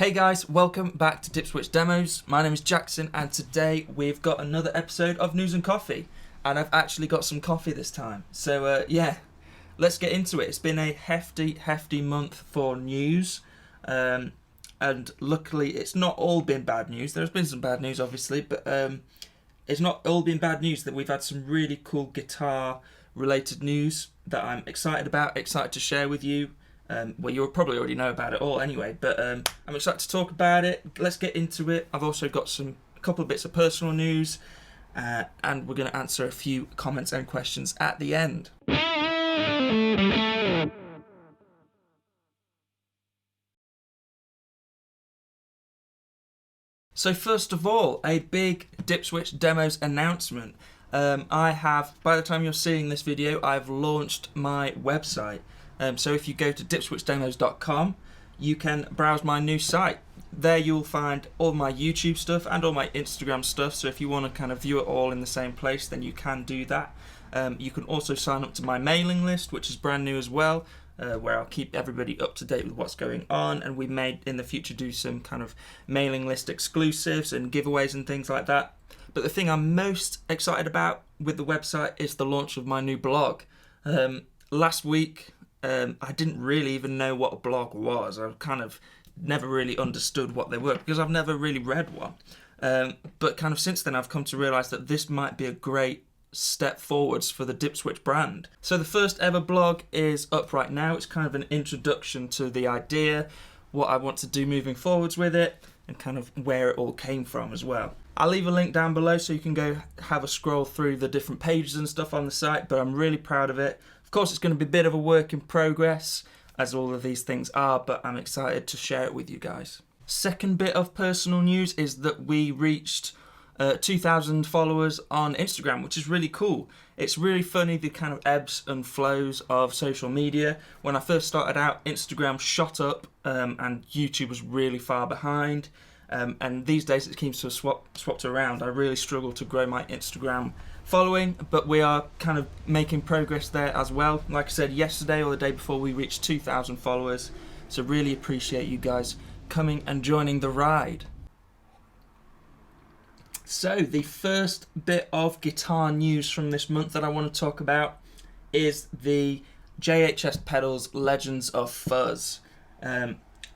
Hey guys, welcome back to Dipswitch Demos. My name is Jackson and today we've got another episode of News and Coffee. And I've actually got some coffee this time. So yeah, let's get into it. It's been a hefty month for news. And luckily it's not all been bad news. There's been some bad news obviously, but it's not all been bad news. That we've had some really cool guitar related news that I'm excited about, excited to share with you. Well, you'll probably already know about it all anyway, but I'm excited to talk about it. Let's get into it. I've also got a couple of bits of personal news, and we're going to answer a few comments and questions at the end. So first of all, a big Dipswitch Demos announcement. By the time you're seeing this video, I've launched my website. So if you go to dipswitchdemos.com, you can browse my new site. There you'll find all my YouTube stuff and all my Instagram stuff. So if you want to kind of view it all in the same place, then you can do that. You can also sign up to my mailing list, which is brand new as well, where I'll keep everybody up to date with what's going on. And we may in the future do some kind of mailing list exclusives and giveaways and things like that. But the thing I'm most excited about with the website is the launch of my new blog. Last week, I didn't really even know what a blog was. I kind of never really understood what they were because I've never really read one. But kind of since then I've come to realise that this might be a great step forwards for the Dipswitch brand. So the first ever blog is up right now. It's kind of an introduction to the idea, what I want to do moving forwards with it, and kind of where it all came from as well. I'll leave a link down below so you can go have a scroll through the different pages and stuff on the site, but I'm really proud of it. Of course, it's going to be a bit of a work in progress, as all of these things are, but I'm excited to share it with you guys. Second bit of personal news is that we reached 2,000 followers on Instagram, which is really cool. It's really funny, the kind of ebbs and flows of social media. When I first started out, Instagram shot up and YouTube was really far behind. And these days it seems to have swapped around. I really struggle to grow my Instagram following, but we are kind of making progress there as well. Like I said, yesterday or the day before, we reached 2,000 followers. So really appreciate you guys coming and joining the ride. So the first bit of guitar news from this month that I want to talk about is the JHS pedals Legends of Fuzz.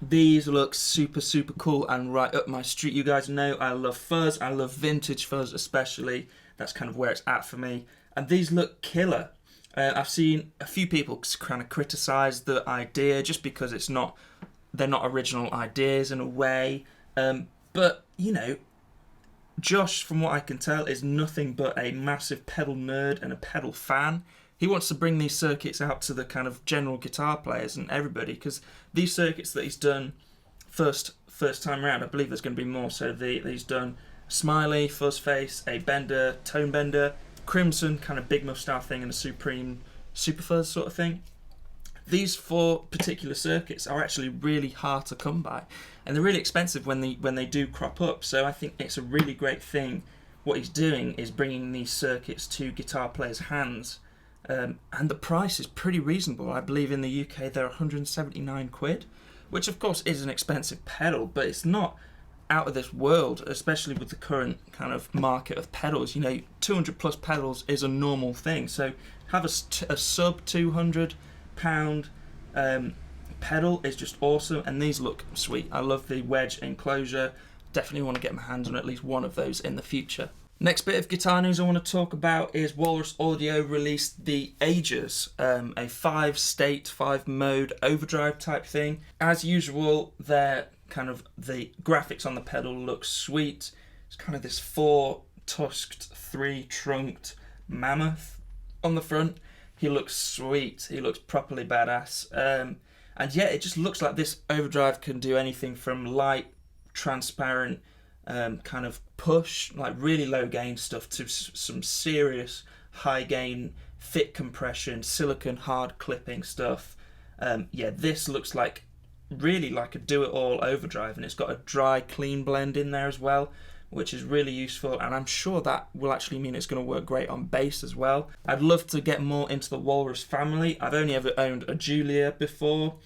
These look super cool and right up my street. You guys know I love Fuzz. I love vintage Fuzz especially. That's kind of where it's at for me. And these look killer. I've seen a few people kind of criticise the idea just because they're not original ideas in a way. But, you know, Josh, from what I can tell, is nothing but a massive pedal nerd and a pedal fan. He wants to bring these circuits out to the kind of general guitar players and everybody, because these circuits that he's done first time around, I believe there's going to be more. So he's done Smiley, Fuzz Face, a Bender, Tone Bender, Crimson, kind of Big Muff style thing, and a Supreme Super Fuzz sort of thing. These 4 particular circuits are actually really hard to come by, and they're really expensive when they do crop up. So I think it's a really great thing. What he's doing is bringing these circuits to guitar players' hands. And the price is pretty reasonable. I believe in the UK they're 179 quid, which of course is an expensive pedal, but it's not out of this world, especially with the current kind of market of pedals. You know, 200 plus pedals is a normal thing. So have a sub £200 pedal is just awesome, and these look sweet. I love the wedge enclosure. Definitely want to get my hands on at least one of those in the future. Next bit of guitar news I want to talk about is Walrus Audio released the Ages, a 5-state, 5-mode overdrive type thing. As usual, the graphics on the pedal look sweet. It's kind of this 4-tusked, 3-trunked mammoth on the front. He looks sweet. He looks properly badass. And yeah, it just looks like this overdrive can do anything from light, transparent, kind of push, like really low gain stuff, to some serious high gain fit compression, silicon hard clipping stuff. Yeah, this looks like really like a do-it-all overdrive, and it's got a dry clean blend in there as well, which is really useful, and I'm sure that will actually mean it's going to work great on bass as well. I'd love to get more into the Walrus family. I've only ever owned a Julia before,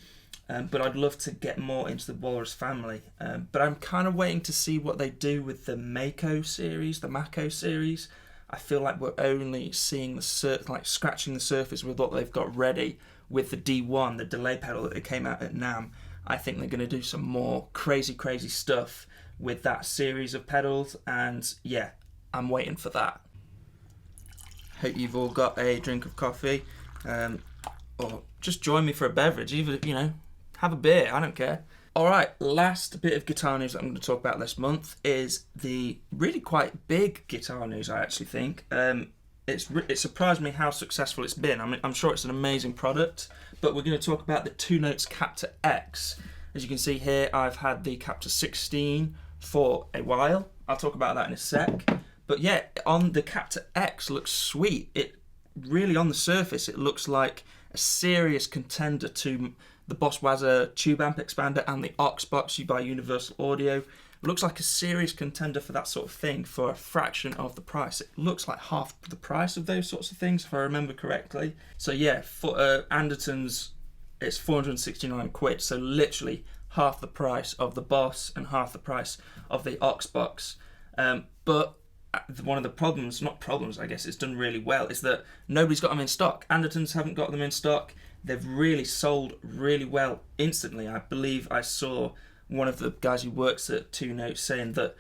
but I'd love to get more into the Walrus family. But I'm kind of waiting to see what they do with the Mako series, the Mako series. I feel like we're only seeing the scratching the surface with what they've got ready with the D1, the delay pedal that they came out at NAMM. I think they're going to do some more crazy stuff with that series of pedals, and yeah, I'm waiting for that. Hope you've all got a drink of coffee, or just join me for a beverage, even, you know, have a beer, I don't care. Alright, last bit of guitar news that I'm going to talk about this month is the really quite big guitar news, I actually think. It surprised me how successful it's been. I mean, I'm sure it's an amazing product, but we're going to talk about the Notes Captor X. As you can see here, I've had the Captor 16 for a while. I'll talk about that in a sec. But yeah, on the Captor X looks sweet. It really, on the surface, it looks like a serious contender to the Boss Waza tube amp expander and the Aux box you buy Universal Audio. It looks like a serious contender for that sort of thing for a fraction of the price. It looks like half the price of those sorts of things, if I remember correctly. So yeah, for Anderton's, it's 469 quid, so literally half the price of the Boss and half the price of the Aux box. But one of the problems, not problems, I guess it's done really well, is that nobody's got them in stock. Andertons haven't got them in stock. They've really sold really well instantly. I believe I saw one of the guys who works at Two Notes saying that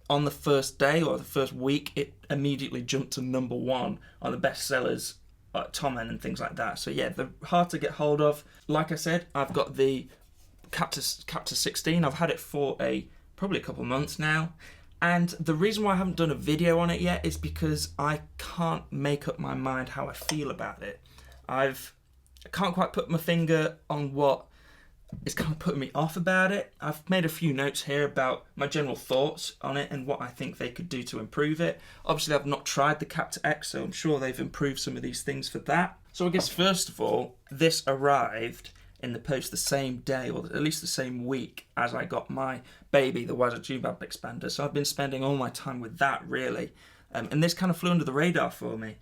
on the first day or the first week, it immediately jumped to #1 on the best sellers at Tom N and things like that. So yeah, they're hard to get hold of. Like I said, I've got the Captor 16. I've had it for probably a couple of months now. And the reason why I haven't done a video on it yet is because I can't make up my mind how I feel about it. I can't quite put my finger on what is kind of putting me off about it. I've made a few notes here about my general thoughts on it and what I think they could do to improve it. Obviously, I've not tried the Captor X, so I'm sure they've improved some of these things for that. So I guess first of all, this arrived in the post the same day, or at least the same week, as I got my baby, the Waza tube amp expander. So I've been spending all my time with that, really. And this kind of flew under the radar for me.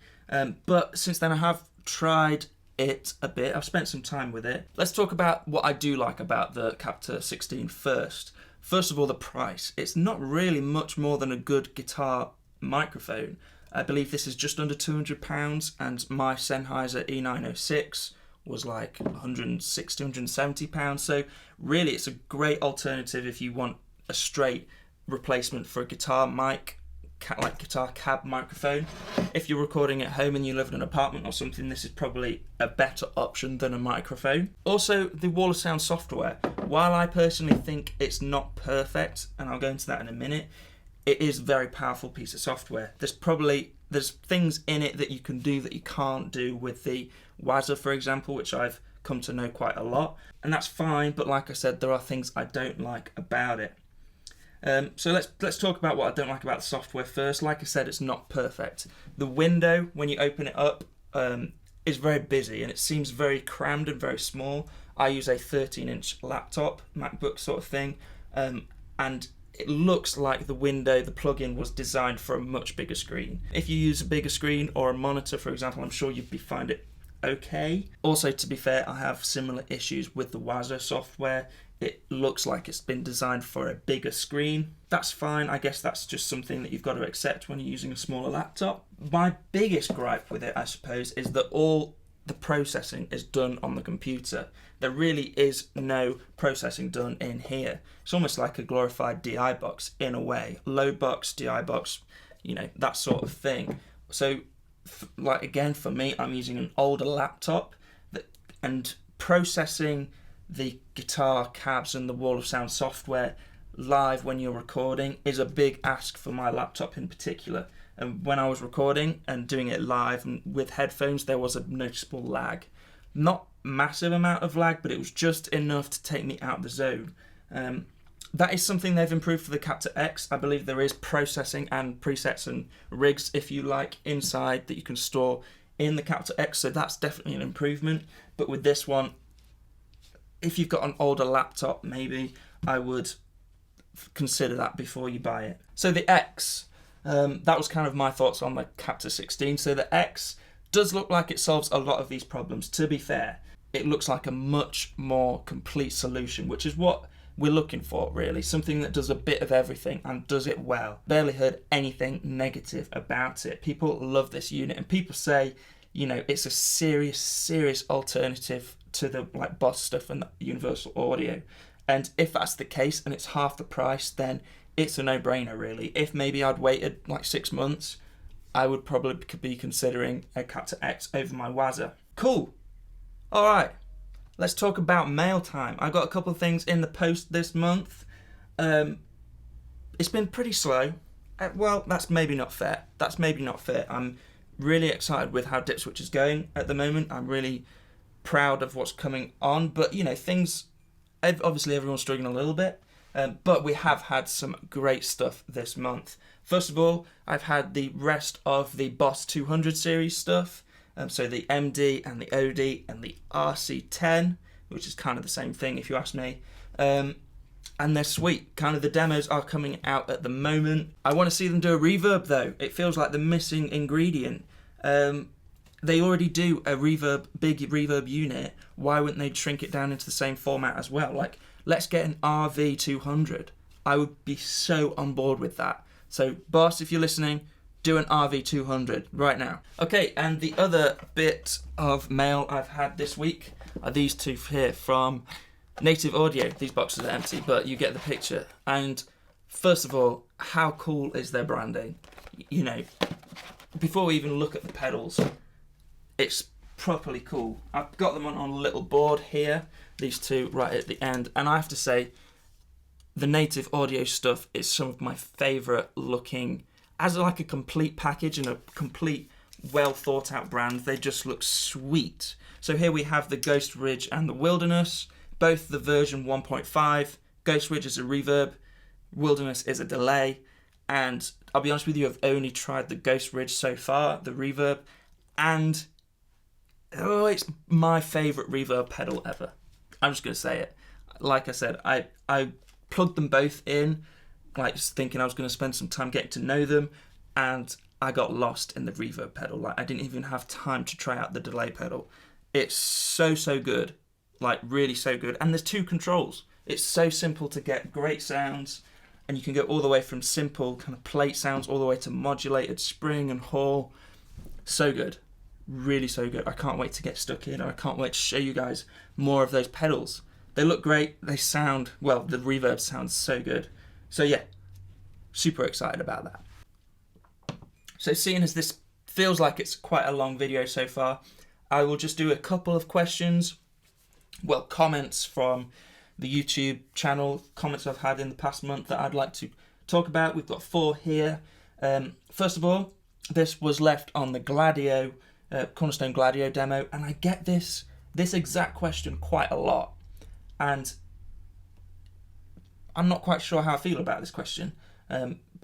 But since then I have tried it a bit. I've spent some time with it. Let's talk about what I do like about the Captor 16 first. First of all, the price. It's not really much more than a good guitar microphone. I believe this is just under £200, and my Sennheiser E906 was like £160, £170. So really, it's a great alternative if you want a straight replacement for a guitar mic, like guitar cab microphone. If you're recording at home and you live in an apartment or something, this is probably a better option than a microphone. Also, the Wall of Sound software. While I personally think it's not perfect, and I'll go into that in a minute, it is a very powerful piece of software. There's things in it that you can do that you can't do with the Waza, for example, which I've come to know quite a lot, and that's fine. But like I said, there are things I don't like about it. So let's talk about what I don't like about the software first. Like I said, it's not perfect. The window, when you open it up, is very busy, and it seems very crammed and very small. I use a 13-inch laptop, MacBook sort of thing, and it looks like the window, the plugin, was designed for a much bigger screen. If you use a bigger screen or a monitor, for example, I'm sure you'd find it okay. Also, to be fair, I have similar issues with the Waza software. It looks like it's been designed for a bigger screen. That's fine. I guess that's just something that you've got to accept when you're using a smaller laptop. My biggest gripe with it, I suppose, is that all the processing is done on the computer. There really is no processing done in here. It's almost like a glorified DI box in a way. Load box, DI box, that sort of thing. So, again, for me, I'm using an older laptop, and processing the guitar cabs and the Wall of Sound software live when you're recording is a big ask for my laptop in particular. And when I was recording and doing it live and with headphones, there was a noticeable lag. Not massive amount of lag, but it was just enough to take me out of the zone. That is something they've improved for the Captor X. I believe there is processing and presets and rigs, if you like, inside that you can store in the Captor X, so that's definitely an improvement. But with this one, if you've got an older laptop, maybe I would consider that before you buy it. So the X, that was kind of my thoughts on the Captor 16. So the X does look like it solves a lot of these problems, to be fair. it looks like a much more complete solution, which is what we're looking for, really. Something that does a bit of everything and does it well. Barely heard anything negative about it. People love this unit, and people say, you know, it's a serious alternative to the like Boss stuff and the Universal Audio. And if that's the case and it's half the price, then it's a no-brainer, really. If maybe I'd waited like 6 months, I would probably be considering a Captor X over my Waza. Cool. All right. Let's talk about mail time. I got a couple of things in the post this month. It's been pretty slow. Well, that's maybe not fair. I'm really excited with how Dipswitch is going at the moment. I'm really proud of what's coming on. But, you know, things... Obviously, everyone's struggling a little bit. But we have had some great stuff this month. First of all, I've had the rest of the Boss 200 series stuff. So the MD and the OD and the RC10, which is kind of the same thing if you ask me. And they're sweet. Kind of the demos are coming out at the moment. I want to see them do a reverb though. It feels like the missing ingredient. They already do a big reverb unit. Why wouldn't they shrink it down into the same format as well? Like, let's get an RV200. I would be so on board with that. So, Boss, if you're listening, do an RV200 right now. Okay, and the other bit of mail I've had this week are these two here from Native Audio. These boxes are empty, but you get the picture. And first of all, how cool is their branding? You know, before we even look at the pedals, it's properly cool. I've got them on a little board here, these two right at the end, and I have to say, the Native Audio stuff is some of my favourite looking, as like a complete package and a complete well thought out brand. They just look sweet. So here we have the Ghost Ridge and the Wilderness, both the version 1.5. Ghost Ridge is a reverb, Wilderness is a delay, and I'll be honest with you, I've only tried the Ghost Ridge so far, the reverb, and it's my favourite reverb pedal ever. I'm just going to say it. Like I said, I plugged them both in, like just thinking I was going to spend some time getting to know them, and I got lost in the reverb pedal. Like, I didn't even have time to try out the delay pedal. It's so good, like really so good. And there's two controls. It's so simple to get great sounds, and you can go all the way from simple kind of plate sounds all the way to modulated spring and hall. So good. Really so good. I can't wait to get stuck in. I can't wait to show you guys more of those pedals. They look great. They sound, well, the reverb sounds so good. So yeah, super excited about that. So seeing as this feels like it's quite a long video so far, I will just do a couple of questions, well, comments from the YouTube channel, comments I've had in the past month that I'd like to talk about. We've got 4 here. First of all, this was left on the Gladio, Cornerstone Gladio demo, and I get this exact question quite a lot, and I'm not quite sure how I feel about this question.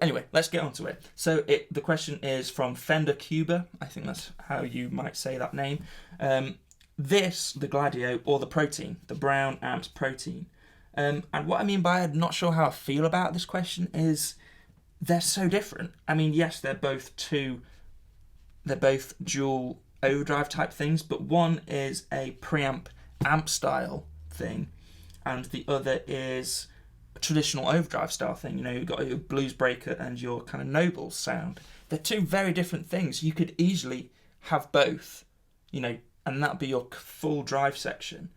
Anyway, let's get on to it. So the question is from Fender Cuba, I think that's how you might say that name. The Gladio or the Protein, the Brown Amps Protein. And what I mean by I'm not sure how I feel about this question is they're so different. I mean, yes, they're both dual overdrive type things, but one is a preamp amp style thing, and the other is a traditional overdrive style thing. You know, you've got your blues breaker and your kind of noble sound. They're two very different things. You could easily have both, you know, and that'd be your full drive section.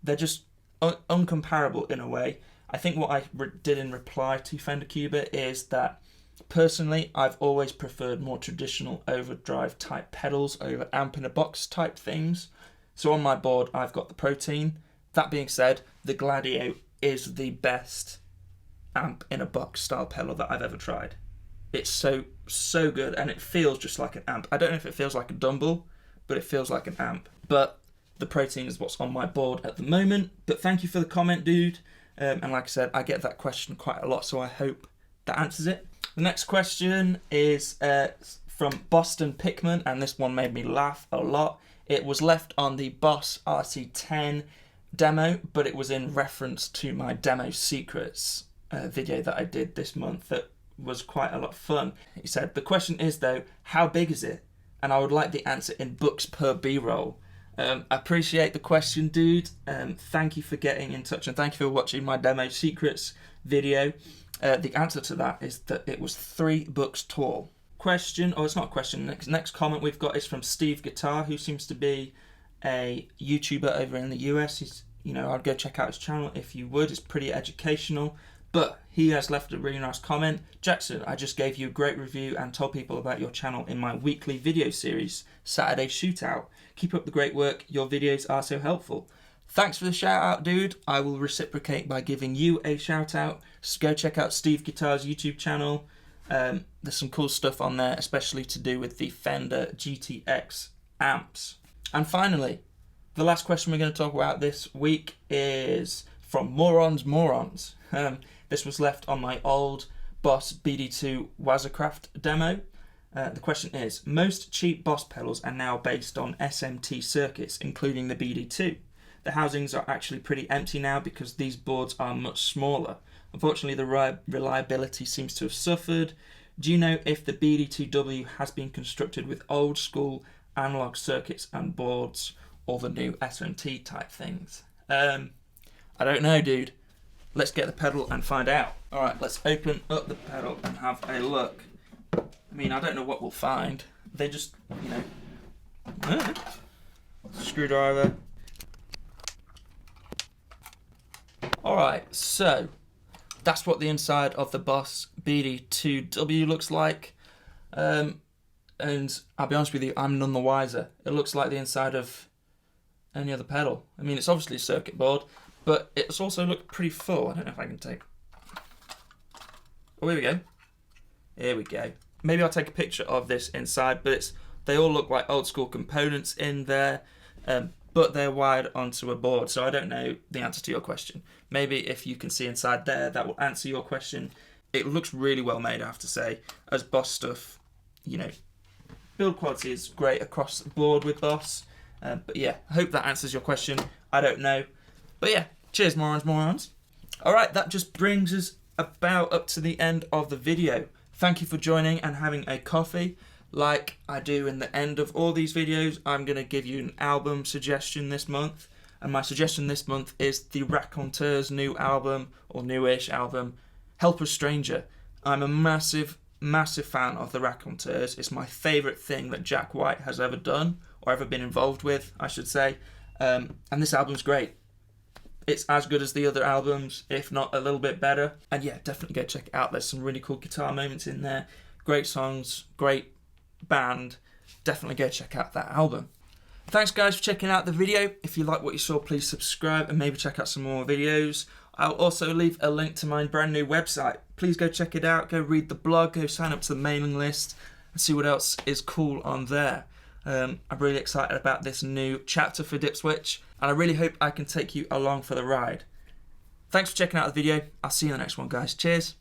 They're just uncomparable in a way. I think what I did in reply to Fender Cuba is that personally, I've always preferred more traditional overdrive type pedals over amp in a box type things. So on my board, I've got the Protein. That being said, the Gladio is the best amp in a box style pedal that I've ever tried. It's so good, and it feels just like an amp. I don't know if it feels like a Dumble, but it feels like an amp. But the Protein is what's on my board at the moment. But thank you for the comment, dude. And like I said, I get that question quite a lot, so I hope that answers it. The next question is from Boston Pickman, and this one made me laugh a lot. It was left on the Boss RC10 demo, but it was in reference to my Demo Secrets video that I did this month that was quite a lot of fun. He said, the question is though, how big is it? And I would like the answer in books per B-roll. I appreciate the question, dude. Thank you for getting in touch and thank you for watching my demo secrets video. The answer to that is that it was 3 books tall. Question, or it's not a question, next comment we've got is from Steve Guitar, who seems to be a YouTuber over in the US. He's, you know, I'd go check out his channel if you would. It's pretty educational. But he has left a really nice comment. Jackson, I just gave you a great review and told people about your channel in my weekly video series, Saturday Shootout. Keep up the great work. Your videos are so helpful. Thanks for the shout out, dude. I will reciprocate by giving you a shout out. So go check out Steve Guitar's YouTube channel. There's some cool stuff on there, especially to do with the Fender GTX amps. And finally, the last question we're going to talk about this week is from Morons. This was left on my old Boss BD2 Wazacraft demo. The question is, most cheap Boss pedals are now based on SMT circuits, including the BD2. The housings are actually pretty empty now because these boards are much smaller. Unfortunately, the reliability seems to have suffered. Do you know if the BD2W has been constructed with old school analog circuits and boards or the new SMT type things? I don't know, dude. Let's get the pedal and find out. Alright, let's open up the pedal and have a look. I mean, I don't know what we'll find. They just, you know, screwdriver. Alright, so that's what the inside of the Boss BD2W looks like. And I'll be honest with you, I'm none the wiser. It looks like the inside of any other pedal. I mean, it's obviously a circuit board, but it's also looked pretty full. I don't know if I can take... Oh, here we go. Here we go. Maybe I'll take a picture of this inside, but they all look like old school components in there, but they're wired onto a board, so I don't know the answer to your question. Maybe if you can see inside there, that will answer your question. It looks really well made, I have to say. As Boss stuff, you know, build quality is great across the board with Boss. But yeah, I hope that answers your question. I don't know. But yeah, cheers, morons. Alright, that just brings us about up to the end of the video. Thank you for joining and having a coffee. Like I do in the end of all these videos, I'm going to give you an album suggestion this month. And my suggestion this month is the Raconteurs' new album, or newish album, Help a Stranger. I'm a massive fan of the Raconteurs. It's my favourite thing that Jack White has ever done, or ever been involved with, I should say. And this album's great. It's as good as the other albums, if not a little bit better. And yeah, definitely go check it out. There's some really cool guitar moments in there. Great songs, great band. Definitely go check out that album. Thanks guys for checking out the video. If you like what you saw, please subscribe and maybe check out some more videos. I'll also leave a link to my brand new website. Please go check it out, go read the blog, go sign up to the mailing list and see what else is cool on there. I'm really excited about this new chapter for Dipswitch, and I really hope I can take you along for the ride. Thanks for checking out the video. I'll see you in the next one, guys. Cheers.